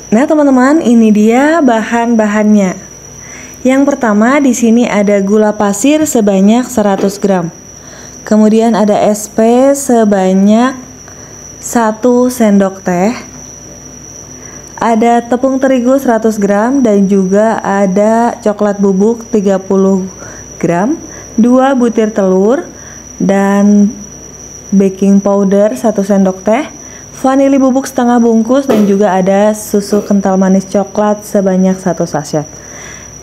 Nah, teman-teman, ini dia bahan-bahannya. Yang pertama di sini ada gula pasir sebanyak 100 gram. Kemudian ada SP sebanyak 1 sendok teh. Ada tepung terigu 100 gram dan juga ada coklat bubuk 30 gram, 2 butir telur dan baking powder 1 sendok teh, vanili bubuk setengah bungkus dan juga ada susu kental manis coklat sebanyak 1 sachet.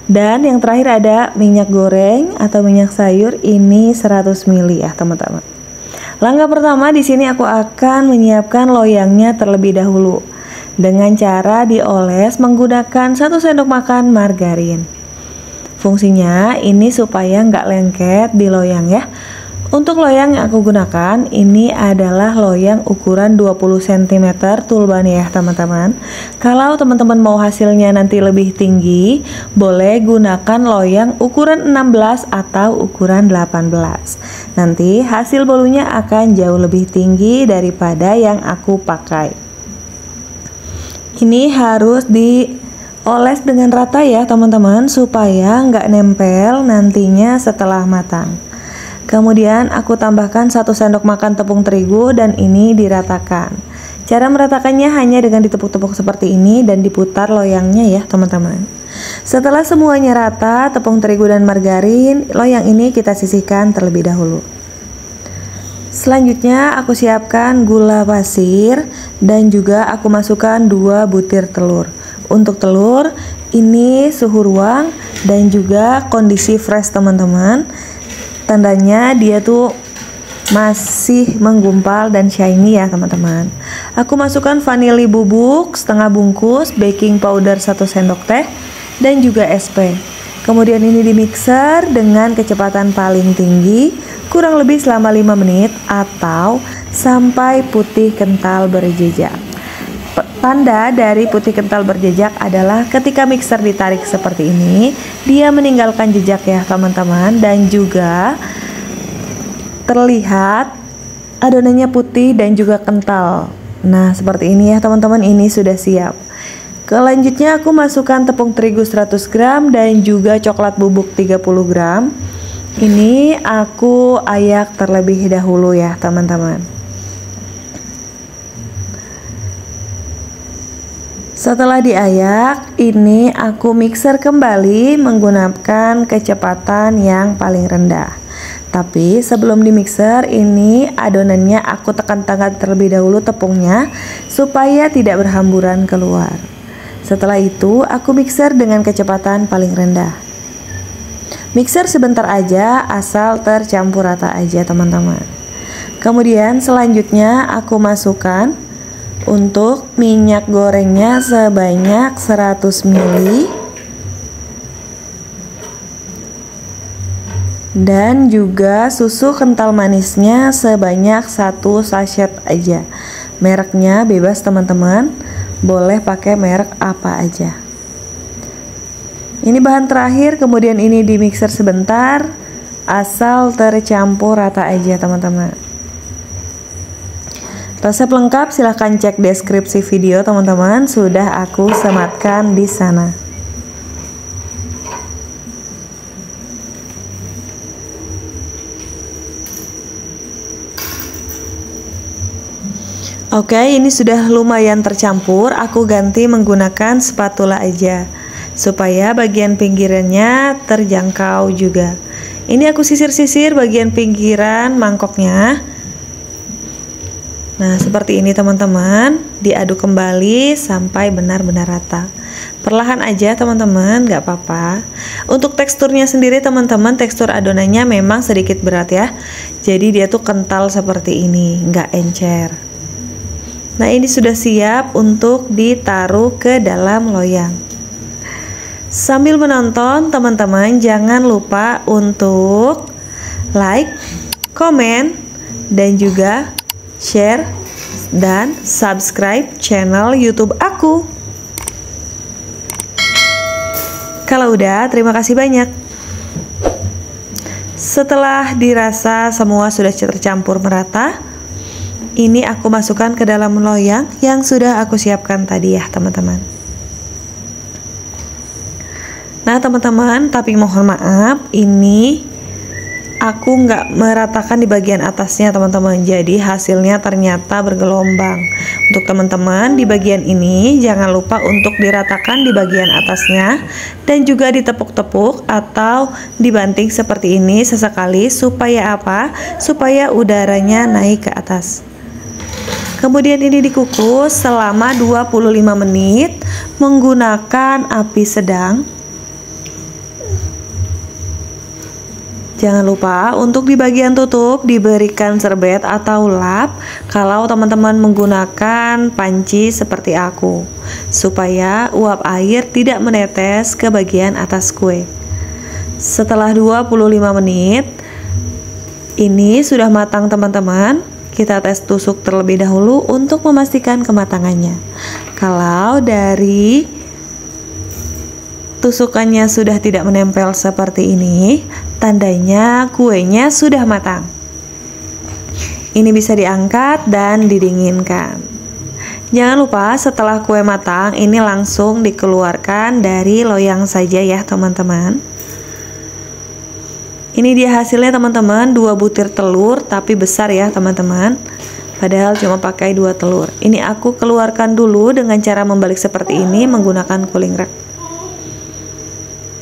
Dan yang terakhir ada minyak goreng atau minyak sayur ini 100 ml ya, teman-teman. Langkah pertama di sini aku akan menyiapkan loyangnya terlebih dahulu dengan cara dioles menggunakan 1 sendok makan margarin. Fungsinya ini supaya nggak lengket di loyang ya. Untuk loyang yang aku gunakan ini adalah loyang ukuran 20 cm tulban ya, teman-teman. Kalau teman-teman mau hasilnya nanti lebih tinggi, boleh gunakan loyang ukuran 16 atau ukuran 18. Nanti hasil bolunya akan jauh lebih tinggi daripada yang aku pakai. Ini harus dioles dengan rata ya, teman-teman, supaya nggak nempel nantinya setelah matang. Kemudian aku tambahkan 1 sendok makan tepung terigu dan ini diratakan. Cara meratakannya hanya dengan ditepuk-tepuk seperti ini dan diputar loyangnya ya, teman-teman. Setelah semuanya rata, tepung terigu dan margarin, loyang ini kita sisihkan terlebih dahulu. Selanjutnya aku siapkan gula pasir dan juga aku masukkan 2 butir telur. Untuk telur ini suhu ruang dan juga kondisi fresh, teman-teman. Tandanya dia tuh masih menggumpal dan shiny ya, teman-teman. Aku masukkan vanili bubuk setengah bungkus, baking powder 1 sendok teh dan juga SP. Kemudian ini dimixer dengan kecepatan paling tinggi kurang lebih selama 5 menit atau sampai putih kental berjejak. Tanda dari putih kental berjejak adalah ketika mixer ditarik seperti ini, dia meninggalkan jejak ya, teman-teman, dan juga terlihat adonannya putih dan juga kental. Nah, seperti ini ya, teman-teman, ini sudah siap. Selanjutnya aku masukkan tepung terigu 100 gram dan juga coklat bubuk 30 gram. Ini aku ayak terlebih dahulu ya, teman-teman. Setelah diayak, ini aku mixer kembali menggunakan kecepatan yang paling rendah. Tapi sebelum dimixer, ini adonannya aku tekan-tekan terlebih dahulu tepungnya supaya tidak berhamburan keluar. Setelah itu, aku mixer dengan kecepatan paling rendah. Mixer sebentar aja asal tercampur rata aja, teman-teman. Kemudian selanjutnya aku masukkan untuk minyak gorengnya sebanyak 100 ml dan juga susu kental manisnya sebanyak 1 sachet aja. Mereknya bebas, teman-teman, boleh pakai merek apa aja. Ini bahan terakhir, kemudian ini di mixer sebentar asal tercampur rata aja, teman-teman. Resep lengkap silahkan cek deskripsi video, teman-teman, sudah aku sematkan di sana. Oke, ini sudah lumayan tercampur. Aku ganti menggunakan spatula aja supaya bagian pinggirannya terjangkau juga. Ini aku sisir-sisir bagian pinggiran mangkoknya. Nah, seperti ini, teman-teman. Diaduk kembali sampai benar-benar rata. Perlahan aja, teman-teman, nggak apa-apa. Untuk teksturnya sendiri, teman-teman, tekstur adonannya memang sedikit berat ya. Jadi dia tuh kental seperti ini, nggak encer. Nah, ini sudah siap untuk ditaruh ke dalam loyang. Sambil menonton, teman-teman, jangan lupa untuk like, komen, dan juga share dan subscribe channel YouTube aku. Kalau udah, terima kasih banyak. Setelah dirasa semua sudah tercampur merata, ini aku masukkan ke dalam loyang yang sudah aku siapkan tadi ya, teman-teman. Nah teman-teman, tapi mohon maaf, ini aku nggak meratakan di bagian atasnya teman-teman, jadi hasilnya ternyata bergelombang. Untuk teman-teman di bagian ini jangan lupa untuk diratakan di bagian atasnya dan juga ditepuk-tepuk atau dibanting seperti ini sesekali. Supaya apa? Supaya udaranya naik ke atas. Kemudian ini dikukus selama 25 menit menggunakan api sedang. Jangan lupa untuk di bagian tutup diberikan serbet atau lap kalau teman-teman menggunakan panci seperti aku, supaya uap air tidak menetes ke bagian atas kue. Setelah 25 menit ini sudah matang teman-teman. Kita tes tusuk terlebih dahulu untuk memastikan kematangannya. Kalau dari tusukannya sudah tidak menempel seperti ini, tandanya kuenya sudah matang. Ini bisa diangkat dan didinginkan. Jangan lupa setelah kue matang ini langsung dikeluarkan dari loyang saja ya teman-teman. Ini dia hasilnya teman-teman, 2 butir telur tapi besar ya teman-teman. Padahal cuma pakai 2 telur. Ini aku keluarkan dulu dengan cara membalik seperti ini menggunakan cooling rack.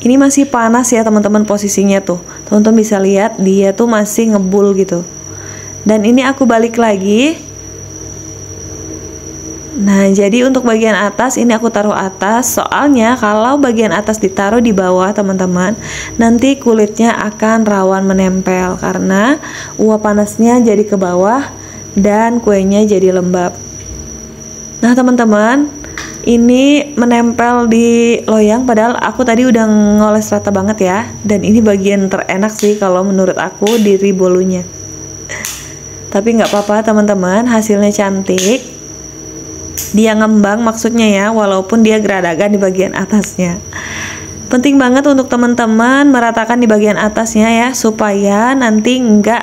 Ini masih panas ya teman-teman posisinya tuh. Teman-teman bisa lihat dia tuh masih ngebul gitu. Dan ini aku balik lagi. Nah, jadi untuk bagian atas ini aku taruh atas. Soalnya kalau bagian atas ditaruh di bawah teman-teman, nanti kulitnya akan rawan menempel karena uap panasnya jadi ke bawah dan kuenya jadi lembab. Nah teman-teman, ini menempel di loyang padahal aku tadi udah ngoles rata banget ya. Dan ini bagian terenak sih kalau menurut aku di bolunya. Tapi nggak apa-apa teman-teman, hasilnya cantik. Dia ngembang maksudnya ya, walaupun dia geradagan di bagian atasnya. Penting banget untuk teman-teman meratakan di bagian atasnya ya, supaya nanti nggak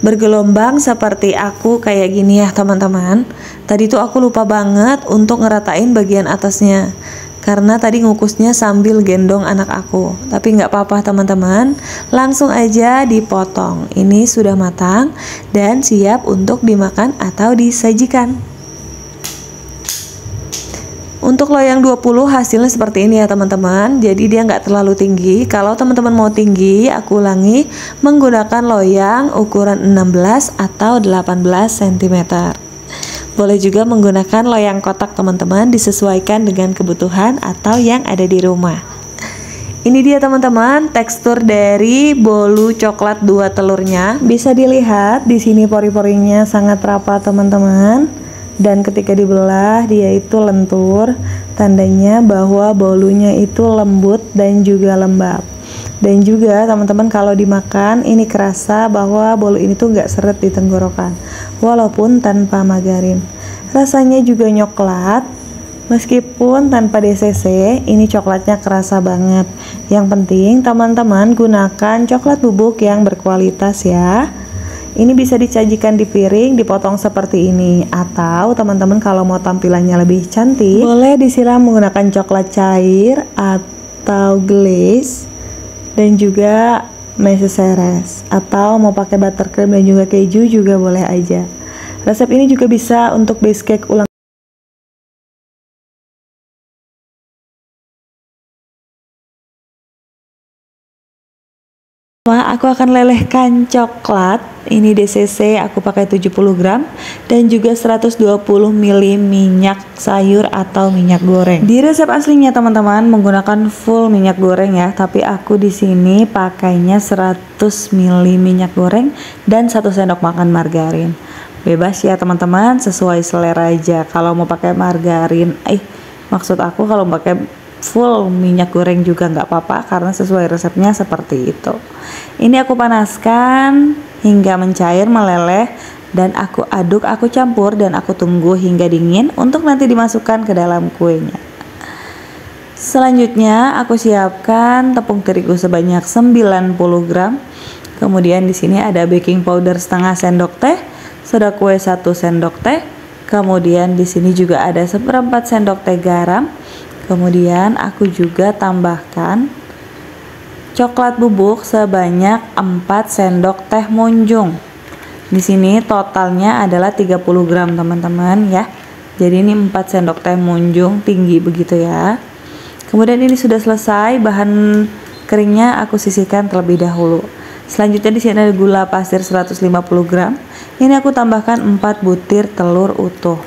bergelombang seperti aku kayak gini ya teman-teman. Tadi tuh aku lupa banget untuk ngeratain bagian atasnya karena tadi ngukusnya sambil gendong anak aku. Tapi nggak apa-apa teman-teman, langsung aja dipotong. Ini sudah matang dan siap untuk dimakan atau disajikan. Untuk loyang 20 hasilnya seperti ini ya teman-teman. Jadi dia nggak terlalu tinggi. Kalau teman-teman mau tinggi, aku ulangi menggunakan loyang ukuran 16 atau 18 cm. Boleh juga menggunakan loyang kotak teman-teman, disesuaikan dengan kebutuhan atau yang ada di rumah. Ini dia teman-teman tekstur dari bolu coklat 2 telurnya. Bisa dilihat di sini pori-porinya sangat rapat teman-teman. Dan ketika dibelah dia itu lentur, tandanya bahwa bolunya itu lembut dan juga lembab. Dan juga teman-teman kalau dimakan ini kerasa bahwa bolu ini tuh gak seret di tenggorokan walaupun tanpa margarin. Rasanya juga coklat meskipun tanpa DCC, ini coklatnya kerasa banget. Yang penting teman-teman gunakan coklat bubuk yang berkualitas ya. Ini bisa disajikan di piring, dipotong seperti ini. Atau teman-teman kalau mau tampilannya lebih cantik, boleh disiram menggunakan coklat cair atau glaze dan juga meses. Atau mau pakai buttercream dan juga keju juga boleh aja. Resep ini juga bisa untuk base cake ulang. Aku akan lelehkan coklat. Ini DCC aku pakai 70 gram dan juga 120 ml minyak sayur atau minyak goreng. Di resep aslinya teman-teman menggunakan full minyak goreng ya, tapi aku di sini pakainya 100 ml minyak goreng dan 1 sendok makan margarin. Bebas ya teman-teman, sesuai selera aja. Kalau mau pakai margarin, maksud aku kalau pakai full minyak goreng juga nggak apa-apa karena sesuai resepnya seperti itu. Ini aku panaskan hingga mencair meleleh dan aku aduk, aku campur dan aku tunggu hingga dingin untuk nanti dimasukkan ke dalam kuenya. Selanjutnya aku siapkan tepung terigu sebanyak 90 gram. Kemudian di sini ada baking powder setengah sendok teh, soda kue 1 sendok teh. Kemudian di sini juga ada 1/4 sendok teh garam. Kemudian aku juga tambahkan coklat bubuk sebanyak 4 sendok teh munjung. Di sini totalnya adalah 30 gram teman-teman ya. Jadi ini 4 sendok teh munjung tinggi begitu ya. Kemudian ini sudah selesai, bahan keringnya aku sisihkan terlebih dahulu. Selanjutnya di sini ada gula pasir 150 gram. Ini aku tambahkan 4 butir telur utuh.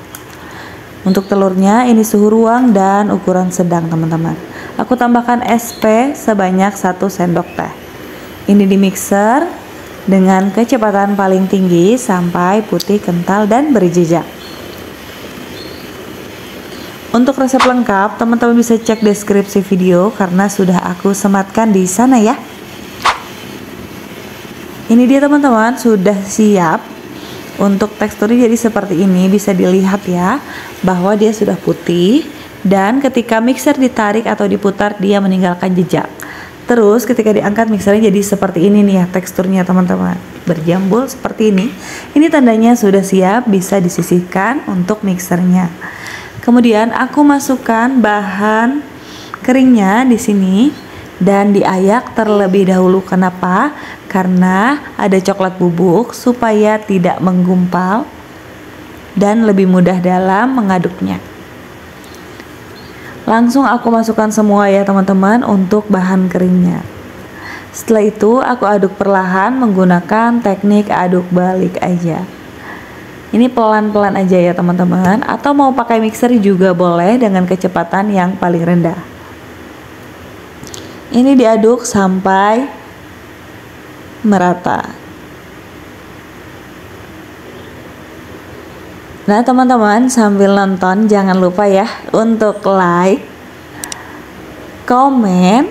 Untuk telurnya ini suhu ruang dan ukuran sedang teman-teman. Aku tambahkan SP sebanyak 1 sendok teh. Ini di mixer dengan kecepatan paling tinggi sampai putih kental dan berjejak. Untuk resep lengkap teman-teman bisa cek deskripsi video karena sudah aku sematkan di sana ya. Ini dia teman-teman, sudah siap. Untuk teksturnya jadi seperti ini, bisa dilihat ya bahwa dia sudah putih dan ketika mixer ditarik atau diputar dia meninggalkan jejak. Terus ketika diangkat mixernya jadi seperti ini nih ya teksturnya teman-teman, berjambul seperti ini. Ini tandanya sudah siap, bisa disisihkan untuk mixernya. Kemudian aku masukkan bahan keringnya di sini dan diayak terlebih dahulu. Kenapa? Karena ada coklat bubuk supaya tidak menggumpal dan lebih mudah dalam mengaduknya. Langsung aku masukkan semua ya teman-teman untuk bahan keringnya. Setelah itu aku aduk perlahan menggunakan teknik aduk balik aja. Ini pelan-pelan aja ya teman-teman, atau mau pakai mixer juga boleh dengan kecepatan yang paling rendah. Ini diaduk sampai merata. Nah teman-teman, sambil nonton jangan lupa ya untuk like, komen,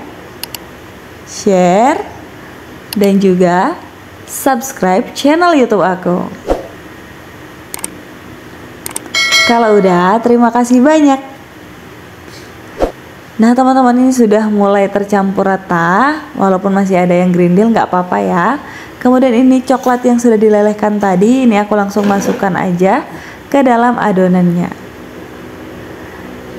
share, dan juga subscribe channel YouTube aku. Kalau udah, terima kasih banyak. Nah teman-teman, ini sudah mulai tercampur rata, walaupun masih ada yang grindil nggak apa-apa ya. Kemudian ini coklat yang sudah dilelehkan tadi, ini aku langsung masukkan aja ke dalam adonannya.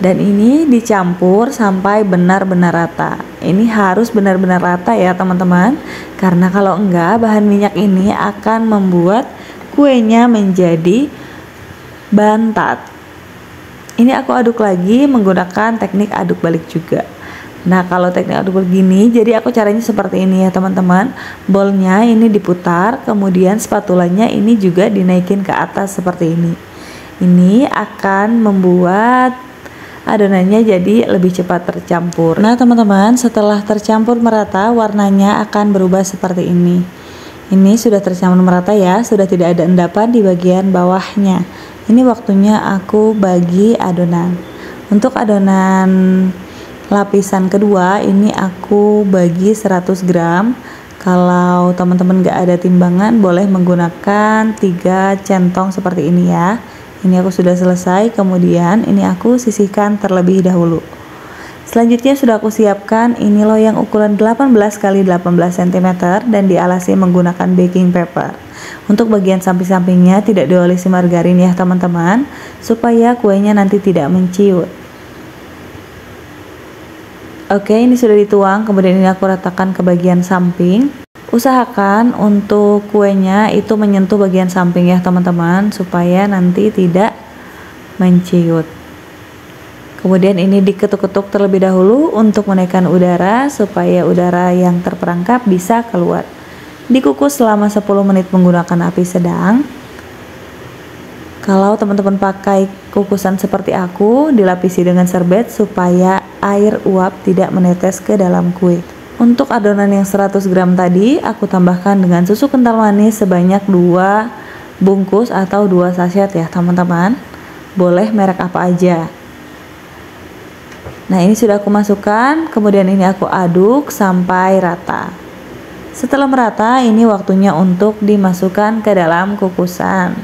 Dan ini dicampur sampai benar-benar rata. Ini harus benar-benar rata ya teman-teman, karena kalau enggak bahan minyak ini akan membuat kuenya menjadi bantat. Ini aku aduk lagi menggunakan teknik aduk balik juga. Nah kalau teknik aduk balik gini, jadi aku caranya seperti ini ya teman-teman. Bolnya ini diputar, kemudian spatulanya ini juga dinaikin ke atas seperti ini. Ini akan membuat adonannya jadi lebih cepat tercampur. Nah teman-teman, setelah tercampur merata, warnanya akan berubah seperti ini. Ini sudah tercampur merata ya, sudah tidak ada endapan di bagian bawahnya. Ini waktunya aku bagi adonan. Untuk adonan lapisan kedua ini aku bagi 100 gram. Kalau teman-teman gak ada timbangan boleh menggunakan 3 centong seperti ini ya. Ini aku sudah selesai, kemudian ini aku sisihkan terlebih dahulu. Selanjutnya sudah aku siapkan ini loyang ukuran 18 x 18 cm dan dialasi menggunakan baking paper. Untuk bagian samping-sampingnya tidak diolesi margarin ya teman-teman, supaya kuenya nanti tidak menciut. Oke, ini sudah dituang, kemudian ini aku ratakan ke bagian samping. Usahakan untuk kuenya itu menyentuh bagian samping ya teman-teman, supaya nanti tidak menciut. Kemudian ini diketuk-ketuk terlebih dahulu untuk menaikkan udara supaya udara yang terperangkap bisa keluar. Dikukus selama 10 menit menggunakan api sedang. Kalau teman-teman pakai kukusan seperti aku, dilapisi dengan serbet supaya air uap tidak menetes ke dalam kue. Untuk adonan yang 100 gram tadi, aku tambahkan dengan susu kental manis sebanyak 2 bungkus atau 2 sachet ya teman-teman. Boleh merek apa aja. Nah ini sudah aku masukkan, kemudian ini aku aduk sampai rata. Setelah merata, ini waktunya untuk dimasukkan ke dalam kukusan.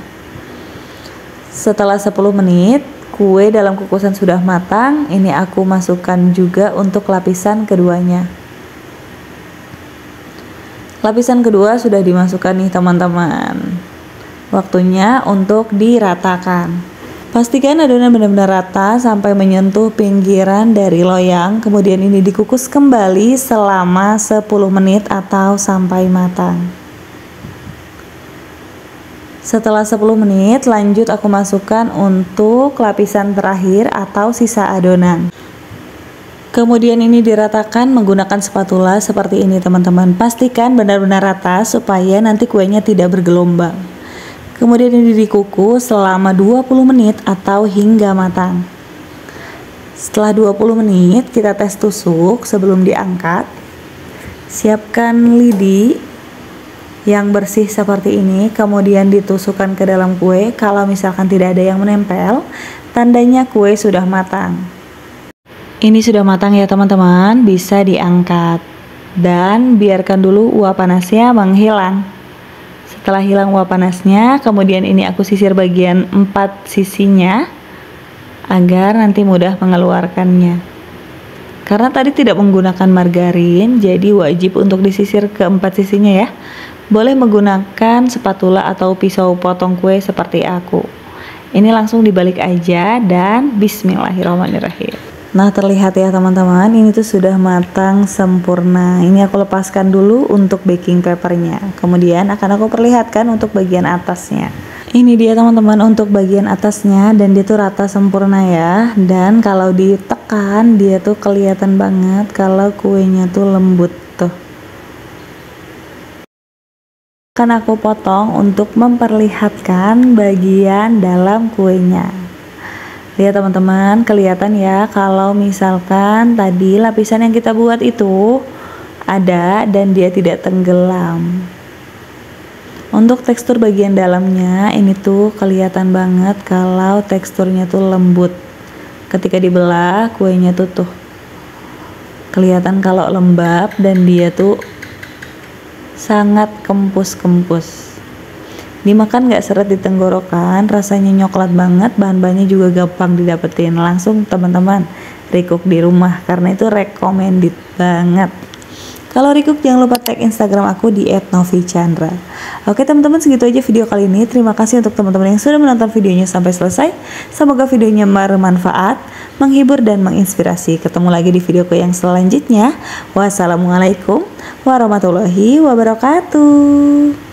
Setelah 10 menit, kue dalam kukusan sudah matang. Ini aku masukkan juga untuk lapisan keduanya. Lapisan kedua sudah dimasukkan nih teman-teman. Waktunya untuk diratakan. Pastikan adonan benar-benar rata sampai menyentuh pinggiran dari loyang. Kemudian ini dikukus kembali selama 10 menit atau sampai matang. Setelah 10 menit, lanjut aku masukkan untuk lapisan terakhir atau sisa adonan. Kemudian ini diratakan menggunakan spatula seperti ini teman-teman. Pastikan benar-benar rata supaya nanti kuenya tidak bergelombang. Kemudian ini dikukus selama 20 menit atau hingga matang. Setelah 20 menit kita tes tusuk sebelum diangkat. Siapkan lidi yang bersih seperti ini, kemudian ditusukkan ke dalam kue. Kalau misalkan tidak ada yang menempel, tandanya kue sudah matang. Ini sudah matang ya teman-teman, bisa diangkat. Dan biarkan dulu uap panasnya menghilang. Setelah hilang uap panasnya, kemudian ini aku sisir bagian 4 sisinya agar nanti mudah mengeluarkannya. Karena tadi tidak menggunakan margarin, jadi wajib untuk disisir ke 4 sisinya ya. Boleh menggunakan spatula atau pisau potong kue seperti aku. Ini langsung dibalik aja dan bismillahirrahmanirrahim. Nah, terlihat ya teman-teman, ini tuh sudah matang sempurna. Ini aku lepaskan dulu untuk baking papernya. Kemudian akan aku perlihatkan untuk bagian atasnya. Ini dia teman-teman untuk bagian atasnya, dan dia tuh rata sempurna ya. Dan kalau ditekan dia tuh kelihatan banget kalau kuenya tuh lembut tuh. Akan aku potong untuk memperlihatkan bagian dalam kuenya. Lihat teman-teman, kelihatan ya kalau misalkan tadi lapisan yang kita buat itu ada dan dia tidak tenggelam. Untuk tekstur bagian dalamnya ini tuh kelihatan banget kalau teksturnya tuh lembut. Ketika dibelah kuenya tuh kelihatan kalau lembab dan dia tuh sangat kempus-kempus. Dimakan gak seret di tenggorokan, rasanya coklat banget, bahan-bahannya juga gampang didapetin. Langsung teman-teman recook di rumah, karena itu recommended banget. Kalau recook jangan lupa tag Instagram aku di @novichandra. Oke teman-teman, segitu aja video kali ini. Terima kasih untuk teman-teman yang sudah menonton videonya sampai selesai. Semoga videonya bermanfaat, menghibur dan menginspirasi. Ketemu lagi di videoku yang selanjutnya. Wassalamualaikum warahmatullahi wabarakatuh.